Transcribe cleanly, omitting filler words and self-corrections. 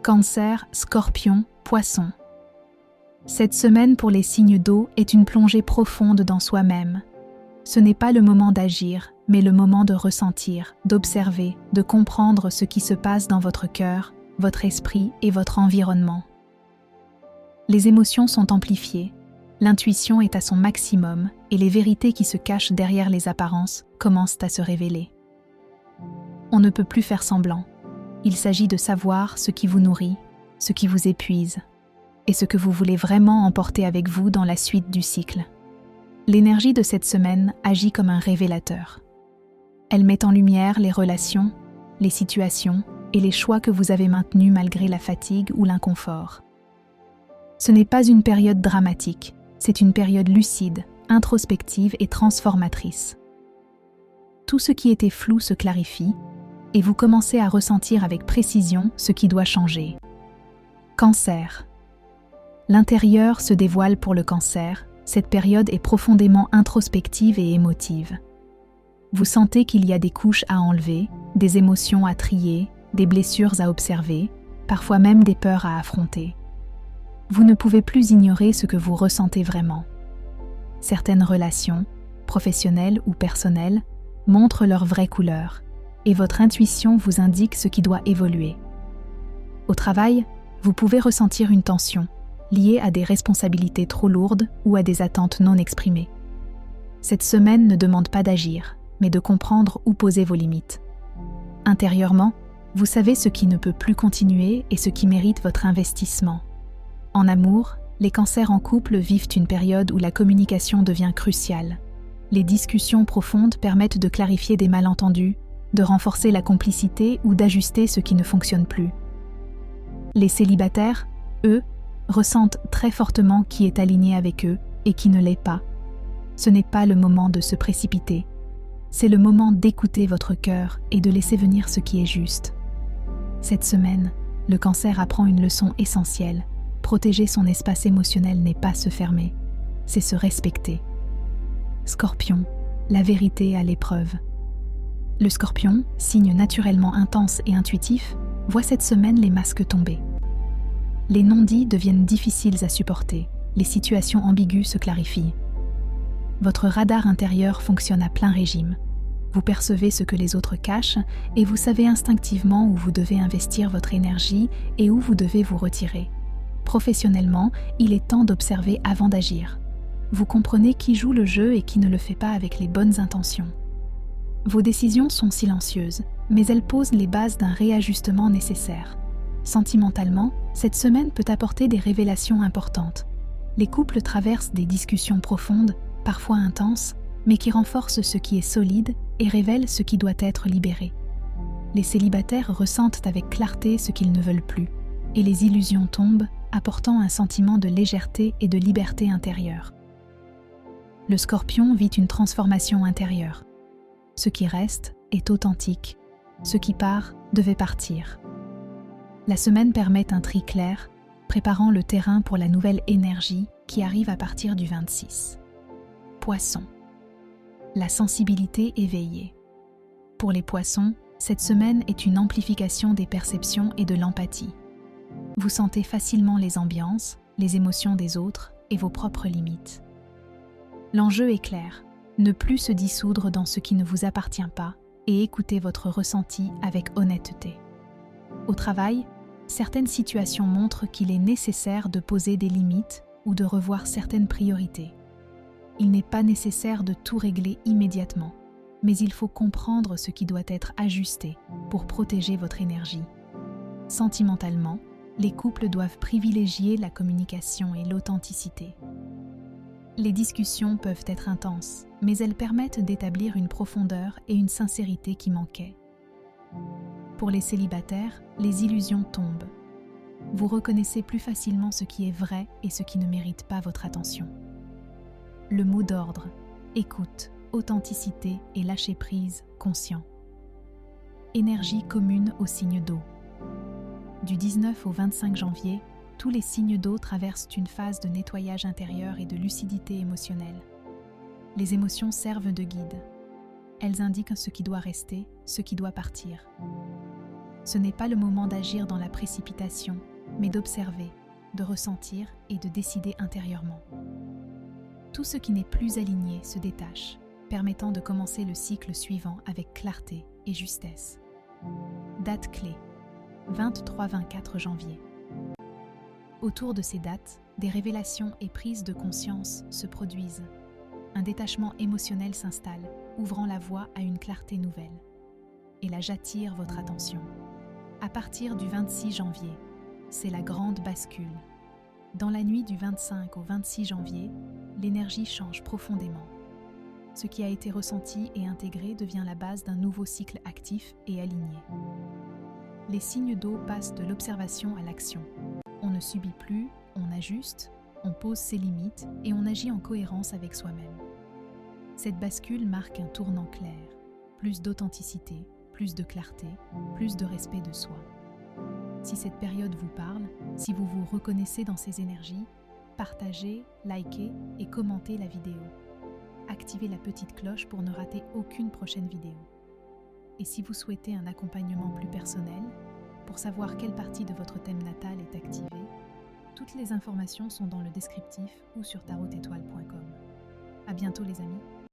Cancer, Scorpion, Poisson. Cette semaine pour les signes d'eau est une plongée profonde dans soi-même. Ce n'est pas le moment d'agir, mais le moment de ressentir, d'observer, de comprendre ce qui se passe dans votre cœur, votre esprit et votre environnement. Les émotions sont amplifiées, l'intuition est à son maximum et les vérités qui se cachent derrière les apparences commencent à se révéler. On ne peut plus faire semblant. Il s'agit de savoir ce qui vous nourrit, ce qui vous épuise, et ce que vous voulez vraiment emporter avec vous dans la suite du cycle. L'énergie de cette semaine agit comme un révélateur. Elle met en lumière les relations, les situations et les choix que vous avez maintenus malgré la fatigue ou l'inconfort. Ce n'est pas une période dramatique, c'est une période lucide, introspective et transformatrice. Tout ce qui était flou se clarifie et vous commencez à ressentir avec précision ce qui doit changer. Cancer. L'intérieur se dévoile pour le Cancer. Cette période est profondément introspective et émotive. Vous sentez qu'il y a des couches à enlever, des émotions à trier, des blessures à observer, parfois même des peurs à affronter. Vous ne pouvez plus ignorer ce que vous ressentez vraiment. Certaines relations, professionnelles ou personnelles, montrent leur vraie couleur, et votre intuition vous indique ce qui doit évoluer. Au travail, vous pouvez ressentir une tension, liées à des responsabilités trop lourdes ou à des attentes non exprimées. Cette semaine ne demande pas d'agir, mais de comprendre où poser vos limites. Intérieurement, vous savez ce qui ne peut plus continuer et ce qui mérite votre investissement. En amour, les cancers en couple vivent une période où la communication devient cruciale. Les discussions profondes permettent de clarifier des malentendus, de renforcer la complicité ou d'ajuster ce qui ne fonctionne plus. Les célibataires, eux, ressentent très fortement qui est aligné avec eux et qui ne l'est pas. Ce n'est pas le moment de se précipiter. C'est le moment d'écouter votre cœur et de laisser venir ce qui est juste. Cette semaine, le Cancer apprend une leçon essentielle. Protéger son espace émotionnel n'est pas se fermer, c'est se respecter. Scorpion, la vérité à l'épreuve. Le Scorpion, signe naturellement intense et intuitif, voit cette semaine les masques tomber. Les non-dits deviennent difficiles à supporter, les situations ambiguës se clarifient. Votre radar intérieur fonctionne à plein régime. Vous percevez ce que les autres cachent et vous savez instinctivement où vous devez investir votre énergie et où vous devez vous retirer. Professionnellement, il est temps d'observer avant d'agir. Vous comprenez qui joue le jeu et qui ne le fait pas avec les bonnes intentions. Vos décisions sont silencieuses, mais elles posent les bases d'un réajustement nécessaire. Sentimentalement, cette semaine peut apporter des révélations importantes. Les couples traversent des discussions profondes, parfois intenses, mais qui renforcent ce qui est solide et révèlent ce qui doit être libéré. Les célibataires ressentent avec clarté ce qu'ils ne veulent plus, et les illusions tombent, apportant un sentiment de légèreté et de liberté intérieure. Le Scorpion vit une transformation intérieure. Ce qui reste est authentique, ce qui part devait partir. La semaine permet un tri clair, préparant le terrain pour la nouvelle énergie qui arrive à partir du 26. Poisson. La sensibilité éveillée. Pour les Poissons, cette semaine est une amplification des perceptions et de l'empathie. Vous sentez facilement les ambiances, les émotions des autres et vos propres limites. L'enjeu est clair, ne plus se dissoudre dans ce qui ne vous appartient pas et écouter votre ressenti avec honnêteté. Au travail, certaines situations montrent qu'il est nécessaire de poser des limites ou de revoir certaines priorités. Il n'est pas nécessaire de tout régler immédiatement, mais il faut comprendre ce qui doit être ajusté pour protéger votre énergie. Sentimentalement, les couples doivent privilégier la communication et l'authenticité. Les discussions peuvent être intenses, mais elles permettent d'établir une profondeur et une sincérité qui manquaient. Pour les célibataires, les illusions tombent. Vous reconnaissez plus facilement ce qui est vrai et ce qui ne mérite pas votre attention. Le mot d'ordre, écoute, authenticité et lâcher prise conscient. Énergie commune aux signes d'eau. Du 19 au 25 janvier, tous les signes d'eau traversent une phase de nettoyage intérieur et de lucidité émotionnelle. Les émotions servent de guide. Elles indiquent ce qui doit rester, ce qui doit partir. Ce n'est pas le moment d'agir dans la précipitation, mais d'observer, de ressentir et de décider intérieurement. Tout ce qui n'est plus aligné se détache, permettant de commencer le cycle suivant avec clarté et justesse. Date clé, 23-24 janvier. Autour de ces dates, des révélations et prises de conscience se produisent. Un détachement émotionnel s'installe, ouvrant la voie à une clarté nouvelle. Et là, j'attire votre attention. À partir du 26 janvier, c'est la grande bascule. Dans la nuit du 25 au 26 janvier, l'énergie change profondément. Ce qui a été ressenti et intégré devient la base d'un nouveau cycle actif et aligné. Les signes d'eau passent de l'observation à l'action. On ne subit plus, on ajuste, on pose ses limites et on agit en cohérence avec soi-même. Cette bascule marque un tournant clair, plus d'authenticité, plus de clarté, plus de respect de soi. Si cette période vous parle, si vous vous reconnaissez dans ces énergies, partagez, likez et commentez la vidéo. Activez la petite cloche pour ne rater aucune prochaine vidéo. Et si vous souhaitez un accompagnement plus personnel, pour savoir quelle partie de votre thème natal est activée, toutes les informations sont dans le descriptif ou sur tarotétoile.com. À bientôt les amis.